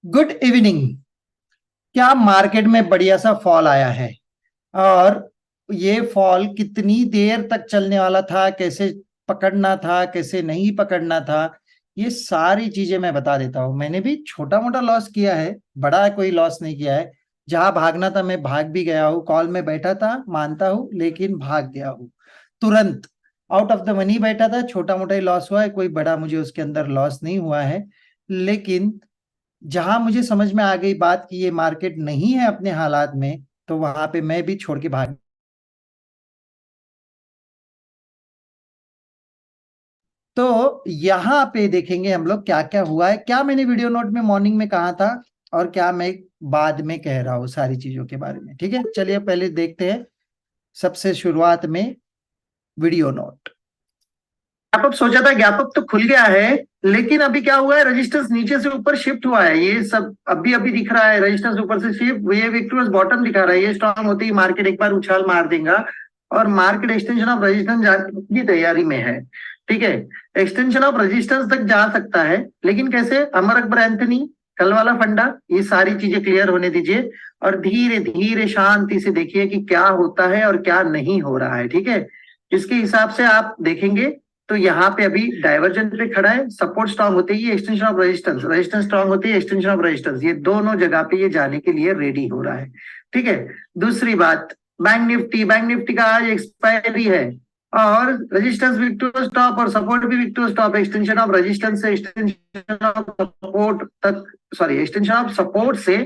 Good evening. क्या market में बढ़िया सा फॉल आया है? और ये फॉल कितनी देर तक चलने वाला था, कैसे पकड़ना था, कैसे नहीं पकड़ना था, ये सारी चीजें मैं बता देता हूं। मैंने भी छोटा मोटा लॉस किया है, बड़ा कोई लॉस नहीं किया है। जहां भागना था मैं भाग भी गया हूँ, कॉल में बैठा था मानता हूँ, लेकिन भाग गया हूँ तुरंत। आउट ऑफ द मनी बैठा था, छोटा मोटा ही लॉस हुआ है, कोई बड़ा मुझे उसके अंदर लॉस नहीं हुआ है। लेकिन जहां मुझे समझ में आ गई बात कि ये मार्केट नहीं है अपने हालात में, तो वहां पे मैं भी छोड़ के भाग। तो यहाँ पे देखेंगे हम लोग क्या क्या हुआ है, क्या मैंने वीडियो नोट में मॉर्निंग में कहा था और क्या मैं बाद में कह रहा हूँ सारी चीजों के बारे में। ठीक है, चलिए पहले देखते हैं सबसे शुरुआत में वीडियो नोट। गैप अप सोचा था, गैप अप तो खुल गया है, लेकिन अभी क्या हुआ है, रेजिस्टेंस नीचे से ऊपर शिफ्ट हुआ है। ये सब अभी अभी दिख रहा है, रेजिस्टेंस ऊपर से शिफ्ट, ये विक्टोरियस बॉटम दिखा रहा है। ये स्ट्रांग होते ही मार्केट एक बार उछाल मार देगा और मार्केट एक्सटेंशन ऑफ रेजिस्टेंस जाने की तैयारी में है। ठीक है, एक्सटेंशन ऑफ रेजिस्टेंस तक जा सकता है, लेकिन कैसे? अमर अकबर एंथनी, कल वाला फंडा, ये सारी चीजें क्लियर होने दीजिए और धीरे धीरे शांति से देखिए कि क्या होता है और क्या नहीं हो रहा है। ठीक है, इसके हिसाब से आप देखेंगे तो यहाँ पे अभी डाइवर्जेंट पे खड़ा है। सपोर्ट स्ट्रांग होते ही extension of resistance, resistance strong होती है एक्सटेंशन ऑफ रेजिस्टेंस, ये दोनों जगह पे ये जाने के लिए रेडी हो रहा है। ठीक है, दूसरी बात, बैंक निफ्टी, बैंक निफ्टी का आज एक्सपायरी है और रेजिस्टेंस विक टू स्टॉप और सपोर्ट भी wick to stop. Extension of resistance से एक्सटेंशन ऑफ सपोर्ट तक, सॉरी, एक्सटेंशन ऑफ सपोर्ट से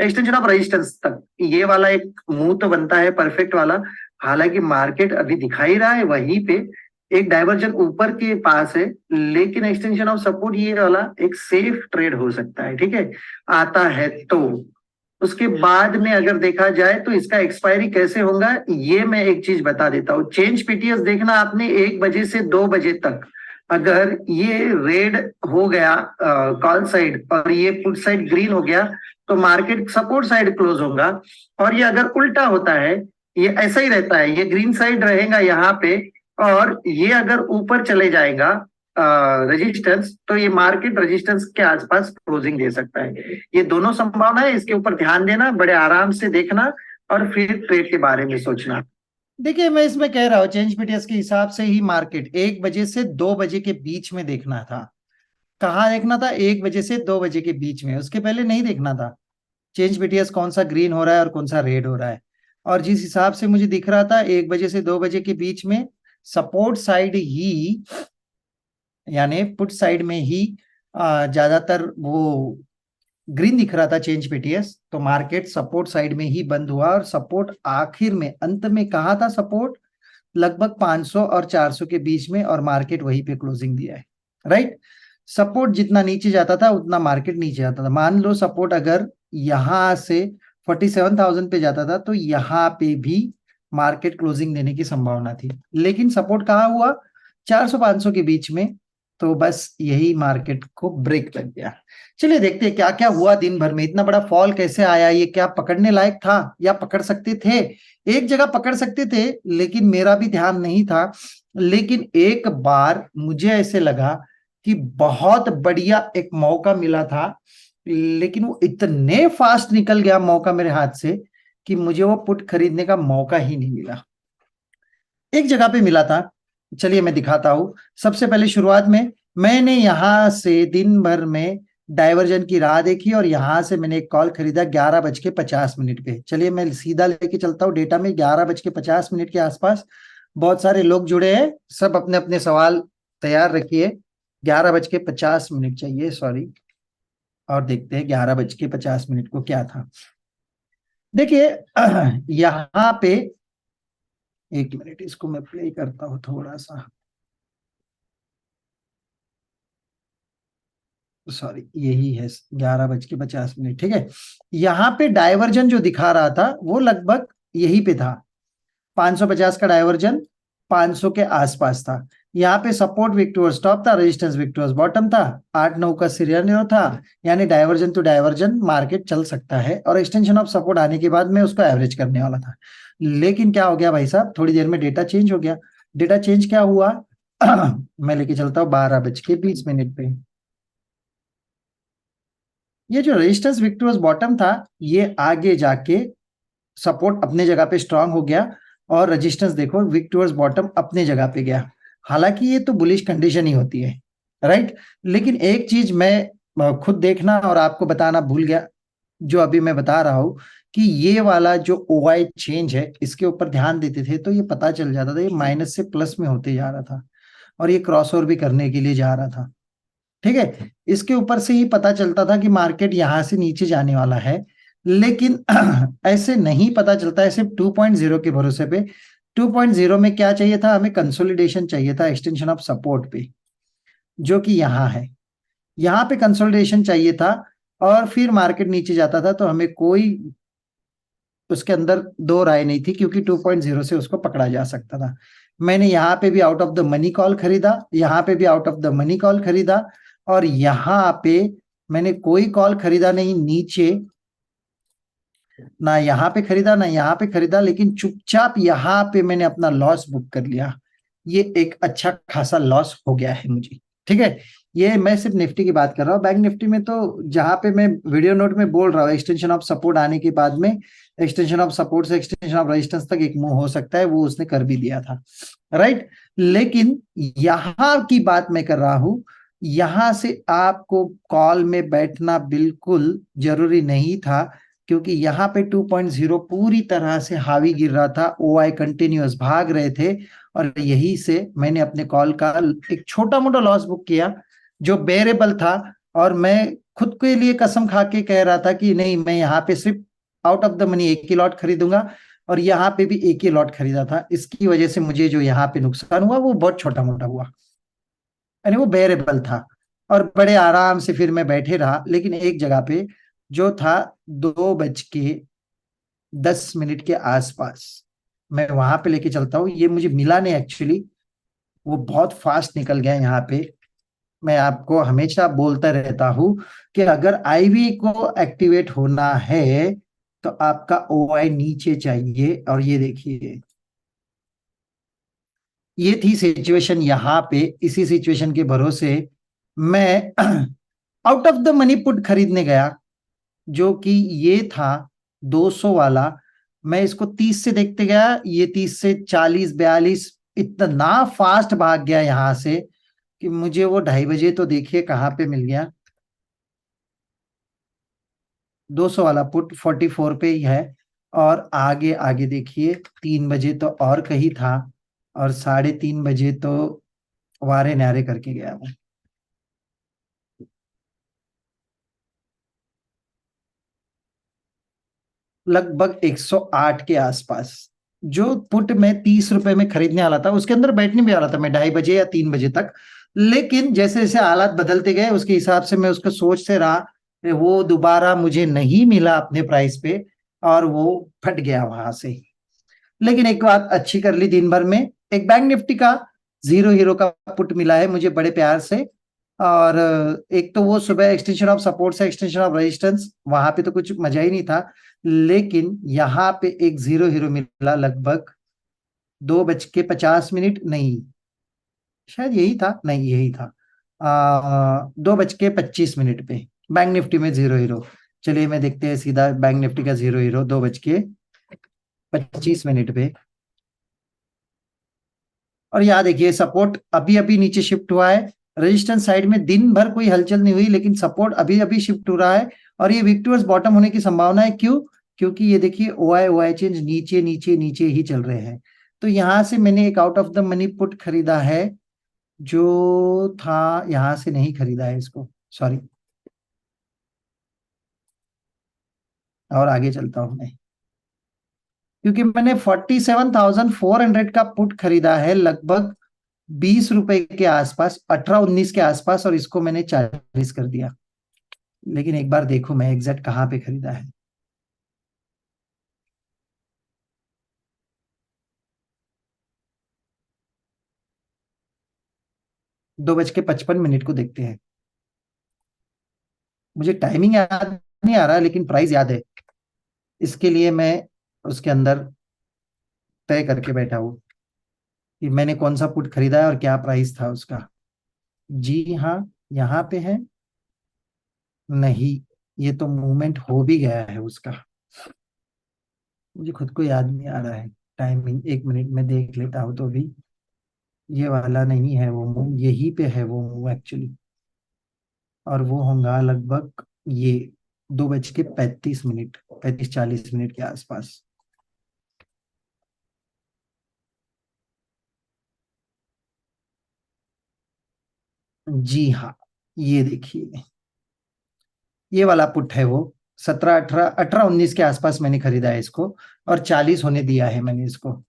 एक्सटेंशन ऑफ रेजिस्टेंस तक, ये वाला एक मुंह तो बनता है परफेक्ट वाला। हालांकि मार्केट अभी दिखाई रहा है वहीं पे एक डाइवर्जन ऊपर के पास है, लेकिन एक्सटेंशन ऑफ सपोर्ट ये वाला एक सेफ ट्रेड हो सकता है। ठीक है, आता है तो उसके बाद में अगर देखा जाए तो इसका एक्सपायरी कैसे होगा, ये मैं एक चीज बता देता हूँ। चेंज पीटीएस देखना आपने, 1 बजे से 2 बजे तक अगर ये रेड हो गया कॉल साइड और ये पुट साइड ग्रीन हो गया, तो मार्केट सपोर्ट साइड क्लोज होगा। और ये अगर उल्टा होता है, ये ऐसा ही रहता है, ये ग्रीन साइड रहेगा यहाँ पे और ये अगर ऊपर चले जाएगा रेजिस्टेंस, तो ये मार्केट रेजिस्टेंस के आसपास क्लोजिंग दे सकता है। ये दोनों संभावना है, इसके ऊपर ध्यान देना, बड़े आराम से देखना और फिर ट्रेड के बारे में सोचना। देखिए, मैं इसमें कह रहा हूँ चेंज पीटीएस के हिसाब से ही मार्केट 1 बजे से 2 बजे के बीच में देखना था। कहाँ देखना था? 1 बजे से 2 बजे के बीच में, उसके पहले नहीं देखना था। चेंज पीटीएस कौन सा ग्रीन हो रहा है और कौन सा रेड हो रहा है। और जिस हिसाब से मुझे दिख रहा था 1 बजे से 2 बजे के बीच में सपोर्ट साइड ही, यानी पुट साइड में ही ज्यादातर वो ग्रीन दिख रहा था चेंज पीटीएस, तो मार्केट सपोर्ट साइड में ही बंद हुआ। और सपोर्ट आखिर में अंत में कहा था, सपोर्ट लगभग 500 और 400 के बीच में, और मार्केट वहीं पे क्लोजिंग दिया है। राइट, सपोर्ट जितना नीचे जाता था उतना मार्केट नीचे जाता था। मान लो सपोर्ट अगर यहां से 47,000 पे जाता था, तो यहाँ पे भी मार्केट क्लोजिंग देने की संभावना थी, लेकिन सपोर्ट कहाँ हुआ? 400-500 के बीच में। तो बस यही मार्केट को ब्रेक लग गया। चलिए देखते हैं क्या क्या हुआ दिन भर में, इतना बड़ा फॉल कैसे आया, ये क्या पकड़ने लायक था या पकड़ सकते थे? एक जगह पकड़ सकते थे, लेकिन मेरा भी ध्यान नहीं था। लेकिन एक बार मुझे ऐसे लगा कि बहुत बढ़िया एक मौका मिला था, लेकिन वो इतने फास्ट निकल गया मौका मेरे हाथ से कि मुझे वो पुट खरीदने का मौका ही नहीं मिला। एक जगह पे मिला था, चलिए मैं दिखाता हूं। सबसे पहले शुरुआत में मैंने यहां से दिन भर में डाइवर्जन की राह देखी और यहां से मैंने एक कॉल खरीदा 11:50 पे। चलिए मैं सीधा लेके चलता हूँ डेटा में, 11:50 के आसपास। बहुत सारे लोग जुड़े हैं, सब अपने अपने सवाल तैयार रखिए। 11:50 चाहिए, सॉरी। और देखते हैं 11:50 को क्या था। देखिए यहाँ पे, एक मिनट, इसको मैं प्ले करता हूँ थोड़ा सा, सॉरी यही है 11:50। ठीक है, यहाँ पे डाइवर्जन जो दिखा रहा था वो लगभग यही पे था, 550 का डाइवर्जन 500 के आसपास था। यहाँ पे सपोर्ट विक्टोरियस टॉप था, रेजिस्टेंस विक्टोरियस बॉटम था, 8-9 का सिरेनियो था। यानी डाइवर्जन टू डाइवर्जन मार्केट चल सकता है, और एक्सटेंशन ऑफ सपोर्ट आने के बाद मैं उसको एवरेज करने वाला था। लेकिन क्या हो गया भाई साहब, थोड़ी देर में डेटा चेंज हो गया। डेटा चेंज क्या हुआ मैं लेके चलता हूँ 12:20 पे। ये जो रेजिस्टेंस विक्टोरियस बॉटम था, ये आगे जाके सपोर्ट अपने जगह पे स्ट्रांग हो गया और रेजिस्टेंस देखो विक्टोरियस बॉटम अपने जगह पे गया। हालांकि ये तो बुलिश कंडीशन ही होती है, राइट। लेकिन एक चीज मैं खुद देखना और आपको बताना भूल गया, जो अभी मैं बता रहा हूं कि ये वाला जो ओआई चेंज है, इसके ऊपर ध्यान देते थे तो ये पता चल जाता था ये माइनस से प्लस में होते जा रहा था और ये क्रॉस ओवर भी करने के लिए जा रहा था। ठीक है, इसके ऊपर से ही पता चलता था कि मार्केट यहां से नीचे जाने वाला है। लेकिन ऐसे नहीं पता चलता है सिर्फ 2.0 के भरोसे पे। 2.0 में क्या चाहिए था हमें? कंसोलिडेशन चाहिए था एक्सटेंशन ऑफ सपोर्ट पे, जो कि यहाँ है। यहाँ पे कंसोलिडेशन चाहिए था और फिर मार्केट नीचे जाता था, तो हमें कोई उसके अंदर दो राय नहीं थी, क्योंकि 2.0 से उसको पकड़ा जा सकता था। मैंने यहाँ पे भी out of the money call खरीदा, यहाँ पे भी out of the money call खरीदा, और यहाँ पे मैंने कोई कॉल खरीदा नहीं नीचे, ना यहाँ पे खरीदा ना यहाँ पे खरीदा, लेकिन चुपचाप यहाँ पे मैंने अपना लॉस बुक कर लिया। ये एक अच्छा खासा लॉस हो गया है मुझे। ठीक है, ये मैं सिर्फ निफ्टी की बात कर रहा हूँ। बैंक निफ्टी में तो जहां पे मैं वीडियो नोट में बोल रहा हूँ एक्सटेंशन ऑफ सपोर्ट आने के बाद में, एक्सटेंशन ऑफ सपोर्ट से एक्सटेंशन ऑफ रेजिस्टेंस तक एक मूव हो सकता है, वो उसने कर भी दिया था, राइट। लेकिन यहां की बात मैं कर रहा हूं, यहां से आपको कॉल में बैठना बिल्कुल जरूरी नहीं था, क्योंकि यहाँ पे 2.0 पूरी तरह से हावी गिर रहा था, ओआई कंटिन्यूअस भाग रहे थे, और यही से मैंने अपने कॉल का एक छोटा मोटा लॉस बुक किया जो बेरेबल था। और मैं खुद के लिए कसम खा के कह रहा था कि नहीं, मैं यहाँ पे सिर्फ आउट ऑफ द मनी एक ही लॉट खरीदूंगा, और यहाँ पे भी एक ही लॉट खरीदा था। इसकी वजह से मुझे जो यहाँ पे नुकसान हुआ वो बहुत छोटा मोटा हुआ, यानी वो बेरेबल था, और बड़े आराम से फिर मैं बैठे रहा। लेकिन एक जगह पे जो था 2:10 के आसपास, मैं वहां पे लेके चलता हूँ, ये मुझे मिला नहीं एक्चुअली, वो बहुत फास्ट निकल गया यहाँ पे। मैं आपको हमेशा बोलता रहता हूँ कि अगर आईवी को एक्टिवेट होना है तो आपका ओआई नीचे चाहिए, और ये देखिए ये थी सिचुएशन यहाँ पे। इसी सिचुएशन के भरोसे मैं out of the money put खरीदने गया, जो कि ये था 200 वाला। मैं इसको 30 से देखते गया, ये 30 से 40 42 इतना फास्ट भाग गया यहां से कि मुझे वो 2:30 तो देखिए कहाँ पे मिल गया। 200 वाला पुट 44 पे ही है, और आगे आगे देखिए 3 बजे तो और कहीं था, और 3:30 तो वारे न्यारे करके गया वो। लगभग 108 के आसपास। जो पुट मैं 30 रुपए में खरीदने वाला था, उसके अंदर बैठने भी वाला था मैं 2:30 या 3 बजे तक। लेकिन जैसे जैसे हालात बदलते गए उसके हिसाब से मैं उसको सोच से रहा, वो दोबारा मुझे नहीं मिला अपने प्राइस पे, और वो फट गया वहां से। लेकिन एक बात अच्छी कर ली दिन भर में, एक बैंक निफ्टी का जीरो हीरो का पुट मिला है मुझे बड़े प्यार से। और एक तो वो सुबह एक्सटेंशन ऑफ सपोर्ट से एक्सटेंशन ऑफ रेजिस्टेंस, वहां पे तो कुछ मजा ही नहीं था। लेकिन यहाँ पे एक जीरो हीरो मिला लगभग 2:50 नहीं, शायद यही था, नहीं यही था, 2:25 पे बैंक निफ्टी में जीरो हीरो। चलिए मैं देखते हैं सीधा बैंक निफ्टी का जीरो हीरो 2:25 पे। और यहाँ देखिए सपोर्ट अभी अभी नीचे शिफ्ट हुआ है, रेजिस्टेंस साइड में दिन भर कोई हलचल नहीं हुई, लेकिन सपोर्ट अभी अभी शिफ्ट हो रहा है, और ये विक्टोरियस बॉटम होने की संभावना है। क्यों? क्योंकि ये देखिए ओआई ओआई चेंज नीचे नीचे नीचे ही चल रहे हैं। तो यहाँ से मैंने एक out of the money put खरीदा है, जो था, यहाँ से नहीं खरीदा है इसको, सॉरी। और आगे चलता हूं मैं, क्योंकि मैंने 47,400 का पुट खरीदा है लगभग 20 रुपए के आसपास, 18-19 के आसपास, और इसको मैंने 40 कर दिया। लेकिन एक बार देखो मैं एग्जैक्ट कहाँ पे खरीदा है। 2:55 को देखते हैं। मुझे टाइमिंग याद नहीं आ रहा, लेकिन प्राइस याद है, इसके लिए मैं उसके अंदर तय करके बैठा हूँ कि मैंने कौन सा पुट खरीदा है और क्या प्राइस था उसका। जी हाँ, यहाँ पे है, नहीं, ये तो मूवमेंट हो भी गया है उसका, मुझे खुद को याद नहीं आ रहा है टाइमिंग, 1 मिनट में देख लेता हूँ तो भी। ये वाला नहीं है वो मूव, यही पे है वो मूव एक्चुअली, और वो होगा लगभग ये 2:35, 35-40 मिनट के आसपास। जी हाँ, ये देखिए, ये वाला पुट है वो, 17, 18, 18, 19 के आसपास मैंने खरीदा है इसको, और 40 होने दिया है मैंने इसको।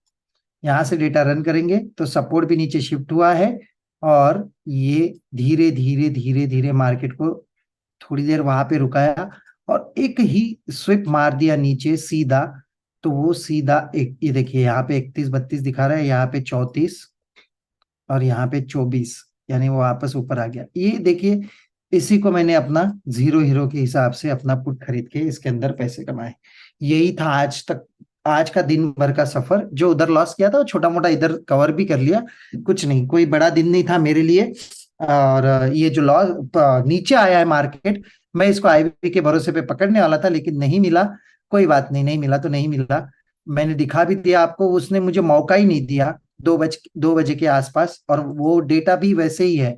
यहाँ से डेटा रन करेंगे तो सपोर्ट भी नीचे शिफ्ट हुआ है, और ये धीरे धीरे धीरे धीरे मार्केट को थोड़ी देर वहां पे रुकाया, और एक ही स्विप मार दिया नीचे सीधा। तो वो सीधा एक, ये देखिए यहाँ पे 31-32 दिखा रहा है, यहाँ पे 34, और यहाँ पे 24, यानी वो वापस ऊपर आ गया। ये देखिए, इसी को मैंने अपना जीरो हीरो के हिसाब से अपना पुट खरीद के इसके अंदर पैसे कमाए। यही था आज तक, आज का दिन भर का सफर। जो उधर लॉस किया था वो छोटा मोटा इधर कवर भी कर लिया, कुछ नहीं, कोई बड़ा दिन नहीं था मेरे लिए। और ये जो लॉस नीचे आया है मार्केट, मैं इसको आईबी के भरोसे पे पकड़ने वाला था, लेकिन नहीं मिला। कोई बात नहीं, नहीं मिला तो नहीं मिला। मैंने दिखा भी दिया आपको, उसने मुझे मौका ही नहीं दिया। 2 बजे के आसपास, और वो डेटा भी वैसे ही है,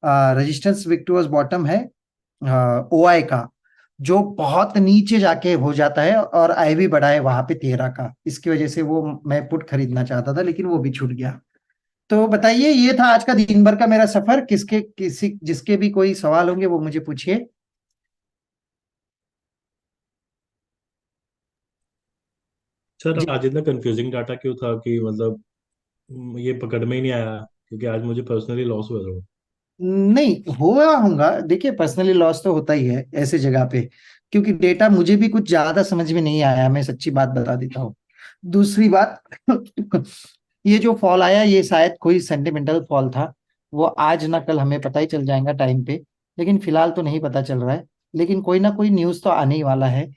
रेजिस्टेंस विक्टोरियस बॉटम है ओआई का, जो बहुत नीचे जाके हो जाता है, और आई भी बढ़ा है वहां पे 13 का। इसकी वजह से वो मैं पुट खरीदना चाहता था, लेकिन वो भी छूट गया। तो बताइए, ये था आज का दिन भर का मेरा सफर। किसके किसी जिसके भी कोई सवाल होंगे वो मुझे पूछिए। सर जी, आज इतना कंफ्यूजिंग डाटा क्यों था कि मतलब ये पकड़ में ही नहीं आया, क्योंकि आज मुझे पर्सनली लॉस हुआ था। नहीं हुआ होगा, देखिए पर्सनली लॉस तो होता ही है ऐसे जगह पे, क्योंकि डेटा मुझे भी कुछ ज्यादा समझ में नहीं आया, मैं सच्ची बात बता देता हूँ। दूसरी बात, ये जो फॉल आया ये शायद कोई सेंटिमेंटल फॉल था, वो आज ना कल हमें पता ही चल जाएगा टाइम पे, लेकिन फिलहाल तो नहीं पता चल रहा है। लेकिन कोई ना कोई न्यूज तो आने ही वाला है,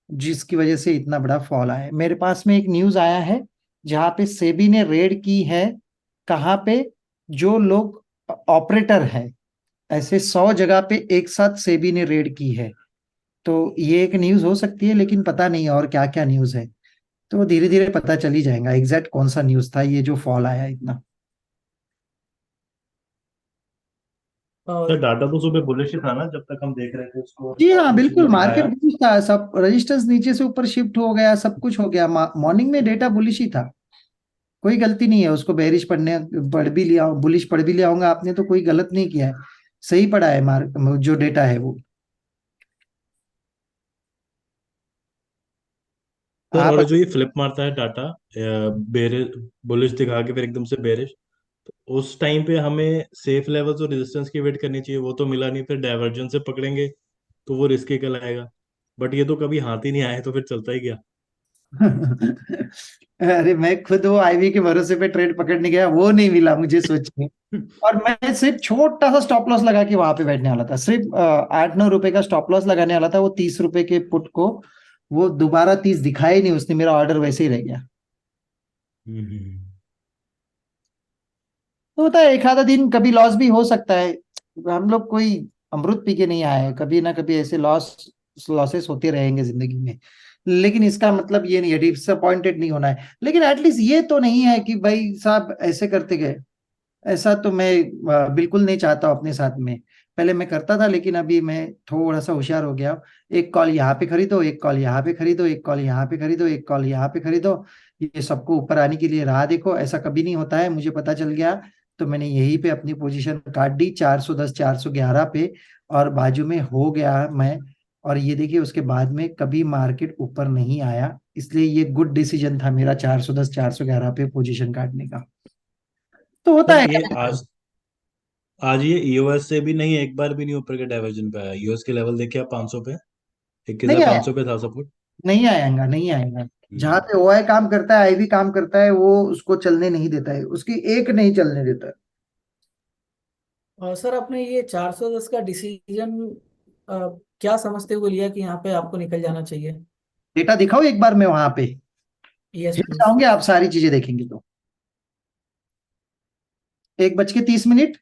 जिसकी वजह से इतना बड़ा फॉल आया है। मेरे पास में एक न्यूज आया है जहाँ पे सेबी ने रेड की है, कहाँ पे, जो लोग ऑपरेटर है, ऐसे 100 जगह पे एक साथ सेबी ने रेड की है। तो ये एक न्यूज हो सकती है, लेकिन पता नहीं और क्या क्या न्यूज है। तो धीरे धीरे पता चल ही जाएगा एग्जैक्ट कौन सा न्यूज था ये जो फॉल आया इतना। सर डाटा तो सुबह बुलिश ही था ना, जब तक हम देख रहे थे उसको, जी काफी हाँ कुछ बिल्कुल, वो मार्केट दिखाया। बुलिश था, सब रजिस्टर्स नीचे से ऊपर शिफ्ट हो गया, सब कुछ हो गया। मॉर्निंग में डेटा बुलिश ही था, कोई गलती नहीं है उसको बेरिश पढ़ने, पढ़ भी लिया, बुलिश पढ़ भी लिया होगा आपने, तो कोई गलत नहीं किया है, सही पढ़ा है मार्क जो डेटा है वो। सर आप और जो ये फ्लिप मारता है डाटा, बेरिश बुलिश दिखा के फिर एकदम से बेरिश, तो उस टाइम पे हमें सेफ लेवल्स और रेजिस्टेंस की वेट करनी चाहिए, वो तो मिला नहीं, फिर डाइवर्जेंस से पकड़ेंगे तो वो रिस्क ही कहलाएगा। बट ये तो कभी हाथ ही नहीं आया, तो फिर चलता ही गया। अरे मैं खुद वो आईवी के भरोसे पे ट्रेड पकड़ने गया, वो नहीं मिला मुझे सोचने। और मैं सिर्फ छोटा सा स्टॉप लॉस लगा के वहां पे बैठने वाला था, सिर्फ 8-9 रुपए का स्टॉप लॉस लगाने वाला था वो 30 रुपए के पुट को। वो दोबारा 30 दिखाया ही नहीं उसने, मेरा ऑर्डर वैसे ही रह गया। हम्म। तो होता है, एक आधा दिन कभी लॉस भी हो सकता है। हम लोग कोई अमृत पी के नहीं आए हैं, कभी ना कभी ऐसे लॉसेस होते रहेंगे जिंदगी में। लेकिन इसका मतलब ये नहीं है डिसअपॉइंटेड नहीं होना है, लेकिन एटलीस्ट ये तो नहीं है कि भाई साहब ऐसे करते गए। ऐसा तो मैं बिल्कुल नहीं चाहता हूं अपने साथ में। पहले मैं करता था, लेकिन अभी मैं थोड़ा सा होशियार हो गया हूं। एक कॉल यहाँ पे खरीदो, एक कॉल यहाँ पे खरीदो, एक कॉल यहाँ पे खरीदो, एक कॉल यहाँ पे खरीदो, ये सबको ऊपर आने के लिए राह देखो, ऐसा कभी नहीं होता है, मुझे पता चल गया। तो मैंने यहीं पे अपनी पोजीशन काट दी 410, 411 पे, और बाजू में हो गया मैं। और ये देखिए उसके बाद में कभी मार्केट ऊपर नहीं आया, इसलिए ये गुड डिसीजन था मेरा 410, 411 पे पोजीशन काटने का। तो होता सर है। ये आज ये ईओएस से भी नहीं, एक बार भी नहीं ऊपर के डाइवर्जन पे आया। ईओएस के लेवल देखिए आप, 500 पे, नहीं आया, 21,500 पे था सपोर्ट। नहीं आएगा, नहीं आएगा। जहां हम्म। पे ओआई काम करता है, आईवी काम करता है, वो उसको चलने नहीं देता है, उसकी एक नहीं चलने देता है। और सर आपने ये 410 का डिसीजन क्या समझते हुए लिया कि यहाँ पे आपको निकल जाना चाहिए? डेटा दिखाओ एक बार मैं वहां पे, यस फिर प्लीज। चाहोगे आप सारी चीजें देखेंगे तो। 1:30।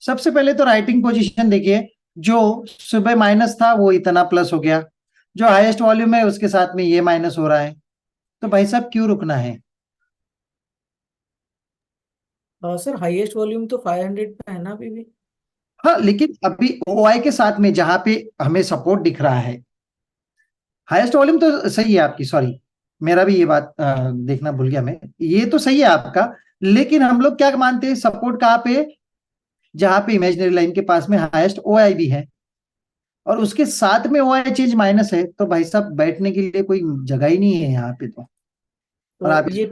सबसे पहले तो राइटिंग पोजीशन देखिए, जो सुबह माइनस था वो इतना प्लस हो गया, जो हाईएस्ट वॉल्यूम है उसके साथ में ये माइनस हो रहा है, तो भाई साहब क्यों रुकना है? सर हाईएस्ट वॉल्यूम तो 500 पे है ना अभी भी। हाँ, लेकिन अभी ओआई के साथ में जहां पे हमें सपोर्ट दिख रहा है, हाईएस्ट वॉल्यूम तो सही है आपकी, सॉरी, मेरा भी ये बात देखना भूल गया मैं, ये तो सही है आपका, लेकिन हम लोग क्या मानते हैं, सपोर्ट कहाँ पे? जहां पे इमेजिनरी लाइन के पास में हाईएस्ट ओआई भी है, और उसके साथ में ओआई चेंज माइनस है, तो भाई साहब बैठने के लिए कोई जगह ही नहीं है यहाँ पे तो। और आप तो ये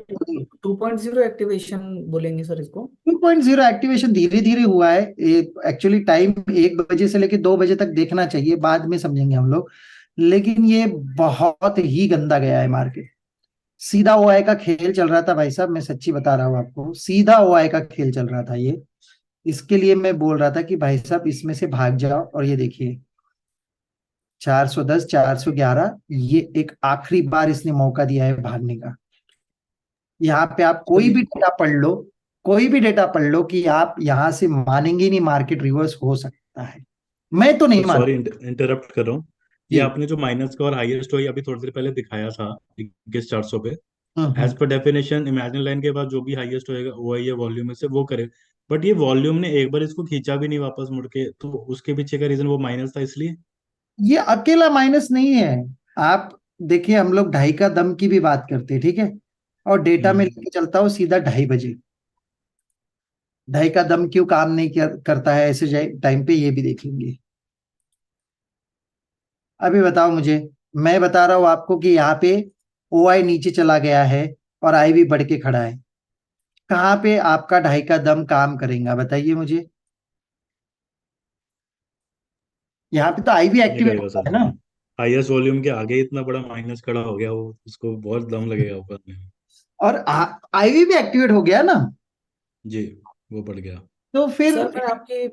2.0 एक्टिवेशन बोलेंगे सर इसको। 2.0 एक्टिवेशन धीरे धीरे हुआ है, एक्चुअली टाइम 1 बजे से लेकर 2 बजे तक देखना चाहिए, बाद में समझेंगे हम लोग, लेकिन ये बहुत ही गंदा गया है मार्केट। सीधा ओआई का खेल चल रहा था भाई साहब, मैं सच्ची बता रहा हूँ आपको, सीधा ओआई का खेल चल रहा था ये। इसके लिए मैं बोल रहा था कि भाई साहब इसमें से भाग जाओ, और ये देखिए 410 411, ये एक आखिरी बार इसने मौका दिया है भागने का। यहाँ पे आप तो कोई भी डेटा पढ़ लो, कोई भी डेटा पढ़ लो, कि आप यहाँ से मानेंगे नहीं मार्केट रिवर्स हो सकता है, मैं तो नहीं सर सॉरी मानता। इंटरप्ट कर रहा हूँ। ये जी। आपने जो माइनस का और हाईएस्ट हुआ अभी थोड़ी देर पहले दिखाया था 21,400 पे, hmm. As per definition imagine line के बाद जो भी हाईएस्ट होएगा वो है ये वॉल्यूम में से वो करे। बट ये वॉल्यूम ने एक बार इसको खींचा भी नहीं वापस मुड़ के, तो उसके पीछे का रीजन वो माइनस था इसलिए। ये अकेला माइनस नहीं है। आप देखिए, हम लोग ढाई का दम की भी बात करते हैं, ठीक है, और डेटा में हम्म। लेके चलता हूँ सीधा 2:30 बजे। ढाई का दम क्यों काम नहीं करता है ऐसे टाइम पे, ये भी देख लेंगे। अभी बताओ मुझे, मैं बता रहा हूँ आपको कि यहाँ पे ओआई नीचे चला गया है और आई भी बढ़ के खड़ा है, कहाँ पे आपका ढाई का दम काम करेगा बताइए मुझे? यहाँ पे तो आई भी नहीं एक्टिवेट करेगा होता सर। है ना। हाईएस्ट वॉल्यूम के आगे इतना बड़ा माइनस खड़ा हो गया, वो उसको बहुत दम लगेगा ऊपर में। और आईवी भी एक्टिवेट हो गया ना, जी, वो बढ़ गया। तो फिर। सर मैं आपके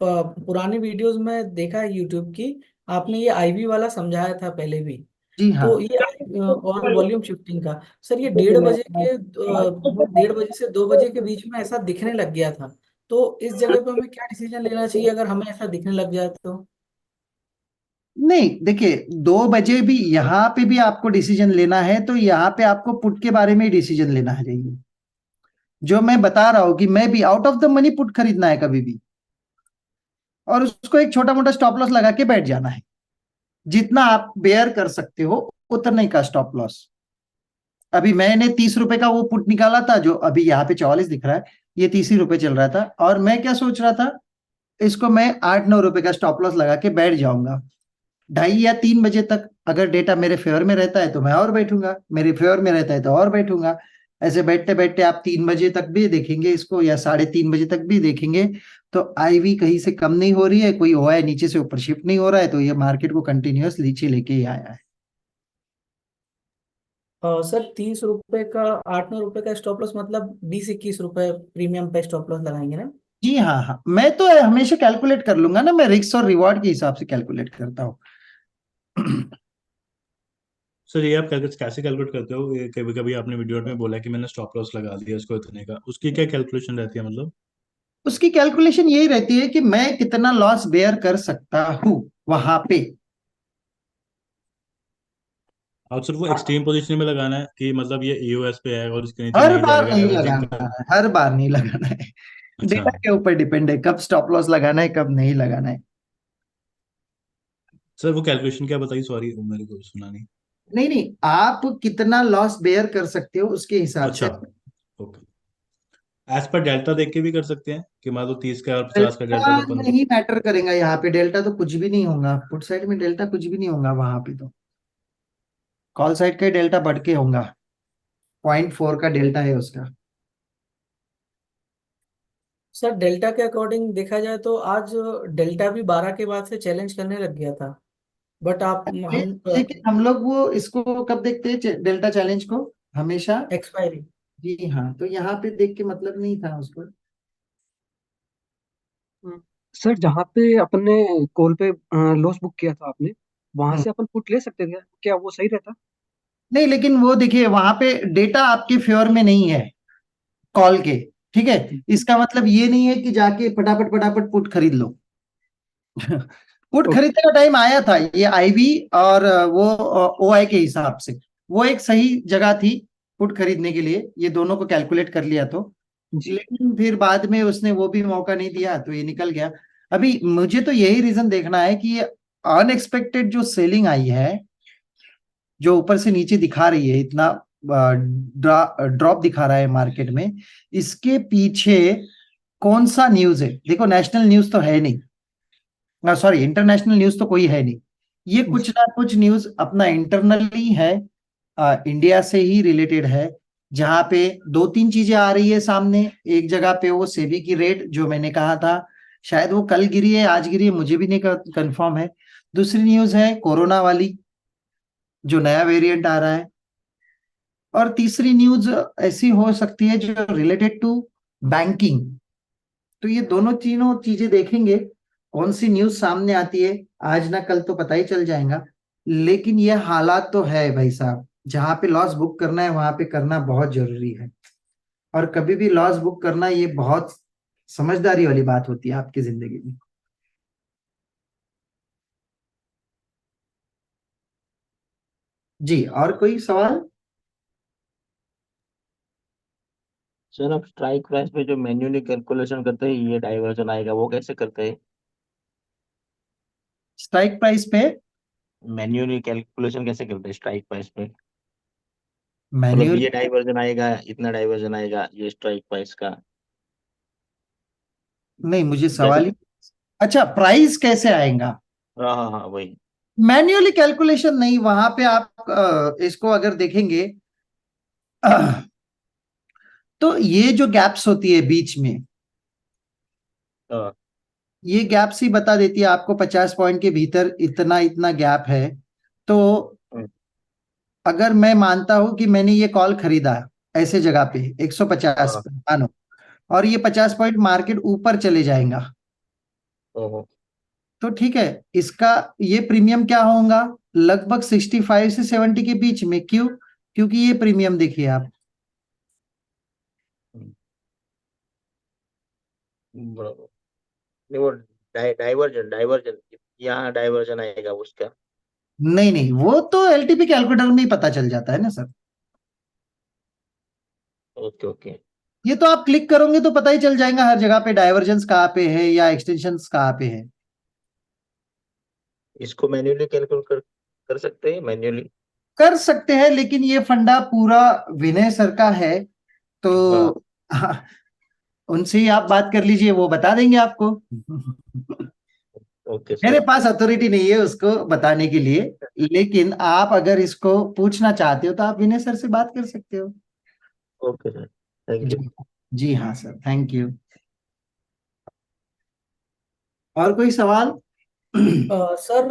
पुरानी वीडियोस में देखा है यूट्यूब की, आपने ये आईवी वाला समझाया था पहले भी। जी हाँ। तो ये और वॉल्यूम शिफ्टिंग का, सर ये 1:30 बजे के 1:30 से 2 बजे के बीच में ऐसा दिखने लग गया था। तो इस जगह पे हमें क्या डिसीजन लेना चाहिए अगर हमें ऐसा दिखने लग जाए तो। नहीं देखिए, 2 बजे भी यहाँ पे भी आपको डिसीजन लेना है, तो यहाँ पे आपको पुट के बारे में ही डिसीजन लेना है चाहिए, जो मैं बता रहा हूँ कि मैं भी out of the money put खरीदना है कभी भी, और उसको एक छोटा मोटा स्टॉप लॉस लगा के बैठ जाना है, जितना आप बेयर कर सकते हो उतने का स्टॉप लॉस। अभी मैंने 30 रुपए का वो पुट निकाला था, जो अभी यहाँ पे 44 दिख रहा है, ये 30 ही रुपए चल रहा था, और मैं क्या सोच रहा था, इसको मैं 8-9 रुपए का स्टॉप लॉस लगा के बैठ जाऊंगा 2:30 या 3 बजे तक। अगर डेटा मेरे फेवर में रहता है तो मैं और बैठूंगा, मेरे फेवर में रहता है तो और बैठूंगा। ऐसे बैठते बैठते आप 3 बजे तक भी देखेंगे इसको, या 3:30 बजे तक भी देखेंगे, तो आईवी कहीं से कम नहीं हो रही है, कोई ओआई नीचे से ऊपर शिफ्ट नहीं हो रहा है, तो ये मार्केट को कंटिन्यूअस नीचे लेके ही आया है। सर 30 रुपए का 8-9 रुपए का स्टॉप लॉस मतलब 20-21 रुपए प्रीमियम पे स्टॉप लॉस लगाएंगे ना। जी हाँ हाँ, मैं तो हमेशा कैलकुलेट कर लूंगा ना, मैं रिस्क और रिवॉर्ड के हिसाब से कैलकुलेट करता हूँ। सर ये आप कैसे कैलकुलेट करते हो? ये कभी कभी आपने वीडियो में बोला कि मैंने स्टॉप लॉस लगा दिया इसको इतने का, उसकी क्या कैलकुलेशन रहती है मतलब? उसकी कैलकुलेशन यही रहती है कि मैं कितना लॉस बेयर कर सकता हूँ वहां पे। और सर वो एक्सट्रीम पोजीशन में लगाना है कि मतलब ये ईओएस पे है और इसके नीचे हर नहीं बार जाएगा, नहीं एवरेजिंग लगाना का? है, हर बार नहीं लगाना है, अच्छा। डेटा के ऊपर डिपेंड है कब स्टॉप लॉस लगाना है कब नहीं लगाना है। सर वो कैलकुलेशन क्या बताइए, सॉरी मेरे को सुना नहीं। नहीं नहीं, आप कितना लॉस बेयर कर सकते हो उसके हिसाब अच्छा, से। ओके। एज पर डेल्टा देख के भी कर सकते हैं कि मान लो 30 का और 50 का डेल्टा डेल्टा था 15। नहीं मैटर करेगा यहाँ पे, डेल्टा तो कुछ भी नहीं होगा, पुट साइड में डेल्टा कुछ भी नहीं होगा वहां पे, तो कॉल साइड का डेल्टा बढ़ के होगा, 0.4 का डेल्टा है उसका। सर डेल्टा के अकॉर्डिंग देखा जाए तो आज डेल्टा भी 12 के बाद से चैलेंज करने लग गया था। बट आप हम लेकिन हम लोग वो इसको कब देखते हैं डेल्टा चैलेंज को? हमेशा। एक्सपायरी। जी हाँ, तो यहाँ पे देख के मतलब नहीं था उसको। हम्म, सर जहाँ पे अपन ने कॉल पे लॉस बुक किया था आपने, वहां हम्म। से अपन पुट ले सकते थे क्या? वो सही रहता? नहीं, लेकिन वो देखिए वहां पे डेटा आपके फेवर में नहीं है कॉल के, ठीक है, इसका मतलब ये नहीं है कि जाके फटाफट फटाफट पुट खरीद लो। Put okay. खरीदने का टाइम आया था, ये आईवी और वो ओआई के हिसाब से वो एक सही जगह थी पुट खरीदने के लिए, ये दोनों को कैलकुलेट कर लिया तो। जी। लेकिन फिर बाद में उसने वो भी मौका नहीं दिया तो ये निकल गया। अभी मुझे तो यही रीजन देखना है कि ये अनएक्सपेक्टेड जो सेलिंग आई है, जो ऊपर से नीचे दिखा रही है, इतना ड्रॉप दिखा रहा है मार्केट में, इसके पीछे कौन सा न्यूज है। देखो नेशनल न्यूज तो है नहीं, सॉरी इंटरनेशनल न्यूज तो कोई है नहीं, ये कुछ जी। ना कुछ न्यूज अपना इंटरनली है, इंडिया से ही रिलेटेड है, जहां पे दो तीन चीजें आ रही है सामने। एक जगह पे वो सेबी की रेट जो मैंने कहा था, शायद वो कल गिरी है आज गिरी है मुझे भी नहीं कंफर्म है। दूसरी न्यूज है कोरोना वाली, जो नया वेरिएंट आ रहा है। और तीसरी न्यूज ऐसी हो सकती है जो रिलेटेड टू बैंकिंग। तो ये दोनों तीनों चीजें देखेंगे कौन सी न्यूज सामने आती है, आज ना कल तो पता ही चल जाएगा। लेकिन ये हालात तो है भाई साहब, जहां पे लॉस बुक करना है वहां पे करना बहुत जरूरी है। और कभी भी लॉस बुक करना ये बहुत समझदारी वाली बात होती है आपकी जिंदगी में। जी, और कोई सवाल? सर अब स्ट्राइक प्राइस पे जो मैन्युअली कैलकुलेशन करते हैं ये डाइवर्जन आएगा वो कैसे करते हैं? स्ट्राइक प्राइस पे मैन्युअली कैलकुलेशन कैसे करते हैं स्ट्राइक प्राइस पे? मतलब मैन्युअल? ये डाइवर्जन आएगा इतना डाइवर्जन आएगा ये स्ट्राइक प्राइस का। नहीं, मुझे जैसे सवाल ही, अच्छा प्राइस कैसे आएगा? हाँ हाँ हाँ वही। मैन्युअली कैलकुलेशन नहीं, वहां पे आप इसको अगर देखेंगे तो ये जो गैप्स होती है बीच में, हाँ। ये गैप्स ही बता देती है आपको 50 पॉइंट के भीतर इतना इतना गैप है। तो हम्म, अगर मैं मानता हूं कि मैंने ये कॉल खरीदा ऐसे जगह पे 150 हाँ। पे मानो, और ये 50 पॉइंट मार्केट ऊपर चले जाएगा, ओहो। तो ठीक है, इसका ये प्रीमियम क्या होगा, लगभग 65 से 70 के बीच में। क्यों? क्योंकि ये प्रीमियम देखिए आप, हम्म, बराबर। नहीं वो डाइवर्जन डाइवर्जन यहाँ डाइवर्जन आएगा उसका। नहीं नहीं, वो तो एलटीपी कैलकुलेटर में ही पता चल जाता है ना सर। Okay okay. ये तो आप क्लिक करोगे तो पता ही चल जाएगा हर जगह पे डाइवर्जेंस कहाँ पे है या एक्सटेंशंस कहाँ पे है। इसको मैन्युअली कैलकुलेट कर सकते हैं मैन्युअली? कर सकते हैं, लेकिन ये फंडा पूरा विनय सर का है, तो हाँ। हाँ, उनसे ही आप बात कर लीजिए, वो बता देंगे आपको। ओके मेरे सर। पास अथॉरिटी नहीं है उसको बताने के लिए, लेकिन आप अगर इसको पूछना चाहते हो तो आप विनय सर से बात कर सकते हो। Okay sir thank you. जी, जी हाँ सर, थैंक यू। और कोई सवाल? सर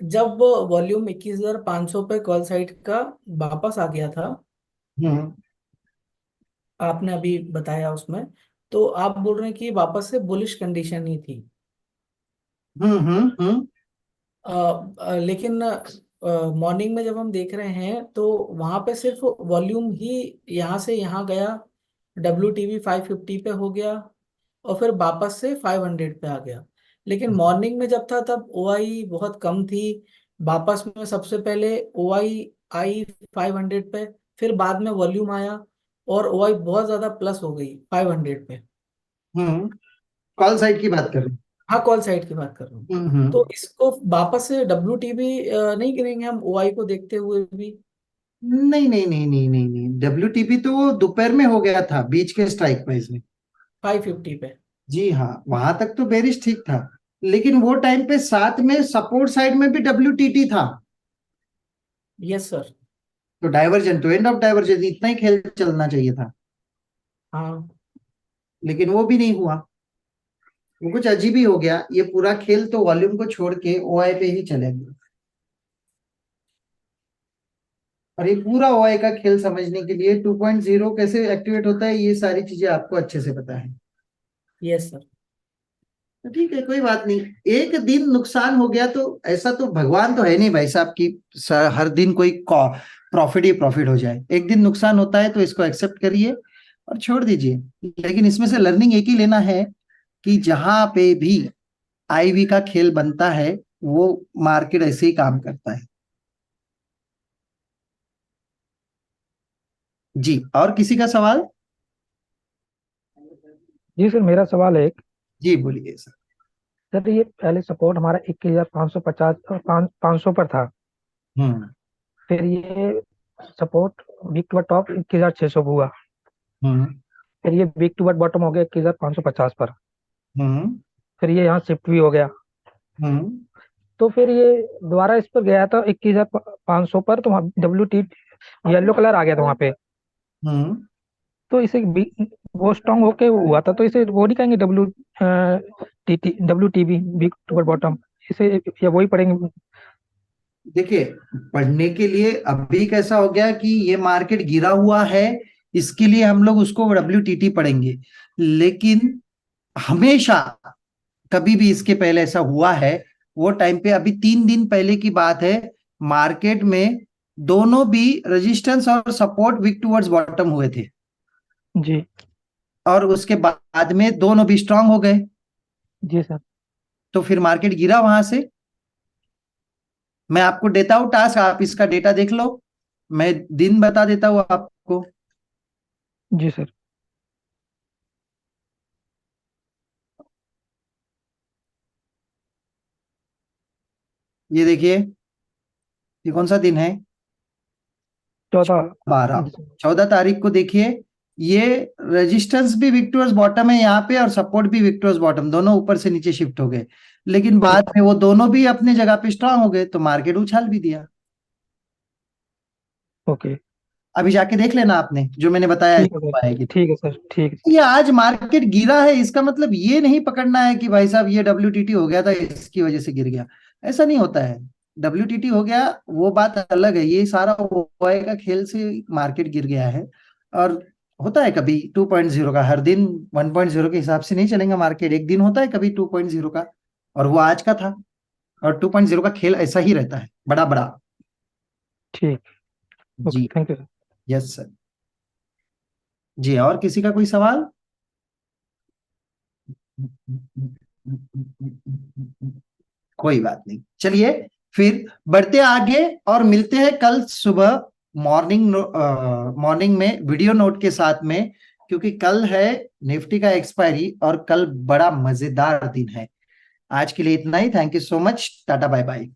जब वॉल्यूम 21,500 पे कॉल साइट का वापस आ गया था, हम्म आपने अभी बताया उसमें, तो आप बोल रहे हैं कि वापस से बुलिश कंडीशन ही थी। हम्म। लेकिन मॉर्निंग में जब हम देख रहे हैं तो वहां पे सिर्फ वॉल्यूम ही यहाँ से यहाँ गया, WTV 550 पे हो गया और फिर वापस से 500 पे आ गया। लेकिन मॉर्निंग में जब था तब OI बहुत कम थी, वापस में सबसे पहले OI आई 500 पे, फिर बाद में वॉल्यूम आया और OI बहुत ज्यादा प्लस हो गई 500 पे। हम्म कॉल साइड की बात कर रहे हाँ कॉल साइड की बात कर रहा हूँ। हैं। हम्म। तो इसको वापस से WTB नहीं गिरेंगे हम OI को देखते हुए भी? नहीं नहीं नहीं नहीं नहीं नहीं, WTP तो वो दोपहर में हो गया था बीच के स्ट्राइक प्राइस में। 550 पे। जी हाँ, वहां तक तो बेरिश ठीक था, लेकिन वो टाइम पे साथ में सपोर्ट साइड में भी WTT था। Yes sir. तो डाइवर्जन तो एंड ऑफ डाइवर्जन इतना ही खेल चलना चाहिए था, हाँ। लेकिन वो भी नहीं हुआ। वो कुछ अजीब ही हो गया, ये पूरा खेल तो वॉल्यूम को छोड़ के ओआई पे ही चले गए। और ये पूरा ओआई का खेल समझने के लिए 2.0 कैसे एक्टिवेट होता है, ये सारी चीजें आपको अच्छे से पता है। Yes sir. तो ठीक है, कोई बात नहीं। एक दिन नुकसान हो गया तो ऐसा तो भगवान तो है नहीं भाई साहब की हर दिन कोई प्रॉफिट ही प्रॉफिट हो जाए। एक दिन नुकसान होता है तो इसको एक्सेप्ट करिए, और छोड़ दीजिए। लेकिन इसमें से लर्निंग एक ही लेना है कि जहां पे भी आईवी का खेल बनता है वो मार्केट ऐसे ही काम करता है। जी, और किसी का सवाल? जी सर, मेरा सवाल है एक। जी बोलिए सर। सर ये पहले सपोर्ट हमारा 21,550 500 पर था। हम्म। फिर ये सपोर्ट वीक टू टॉप 21,600 हुआ। हम्म। फिर ये वीक टू बॉटम हो गया 21,550 पर। हम्म। फिर ये यहाँ शिफ्ट भी हो गया। हम्म। तो फिर ये दोबारा इस पर गया था 21,500 पर, तो वहाँ WT येलो कलर आ गया था वहाँ पे। हम्म। तो इसे वो स्ट्रांग होके हुआ था, तो इसे वो नहीं कहेंगे WTB वीक टू बॉटम, इसे या वही पढ़ेंगे? देखिए, पढ़ने के लिए अभी कैसा हो गया कि ये मार्केट गिरा हुआ है, इसके लिए हम लोग उसको WTT पढ़ेंगे। लेकिन हमेशा कभी भी इसके पहले ऐसा हुआ है, वो टाइम पे अभी 3 दिन पहले की बात है, मार्केट में दोनों भी रेजिस्टेंस और सपोर्ट वीक टूवर्ड्स बॉटम हुए थे, जी। और उसके बाद में दोनों भी स्ट्रांग हो गए। जी सर। तो फिर मार्केट गिरा वहां से। मैं आपको देता हूं टास्क, आप इसका डेटा देख लो, मैं दिन बता देता हूं आपको। जी सर। ये देखिए, ये कौन सा दिन है? 14। 12। 14 तारीख को देखिए, ये रेजिस्टेंस भी विक्टोरियस बॉटम है यहाँ पे, और सपोर्ट भी विक्टोरियस बॉटम, दोनों ऊपर से नीचे शिफ्ट हो गए। लेकिन बाद में वो दोनों भी अपने जगह पे स्ट्रांग हो गए, तो मार्केट उछाल भी दिया। ओके। अभी जाके देख लेना आपने, जो मैंने बताया ठीक है सर। पाएगी। ठीक है सर। ठीक है। ये आज मार्केट गिरा है, इसका मतलब ये नहीं पकड़ना है कि भाई साहब ये WTT हो गया था इसकी वजह से गिर गया। ऐसा नहीं होता है। WTT हो गया वो बात अलग है, ये सारा ओआई का खेल से मार्केट गिर गया है। और होता है कभी 2.0 का, हर दिन 1.0 के हिसाब से नहीं चलेगा मार्केट, एक दिन होता है कभी 2.0 का, और वो आज का था। और 2.0 का खेल ऐसा ही रहता है, बड़ा बड़ा। ठीक। ओके, जी। Thank you sir. Yes sir. जी, और किसी का कोई सवाल? कोई बात नहीं, चलिए फिर बढ़ते आगे और मिलते हैं कल सुबह मॉर्निंग में वीडियो नोट के साथ में, क्योंकि कल है निफ्टी का एक्सपायरी और कल बड़ा मजेदार दिन है। आज के लिए इतना ही। Thank you so much. Tata bye bye.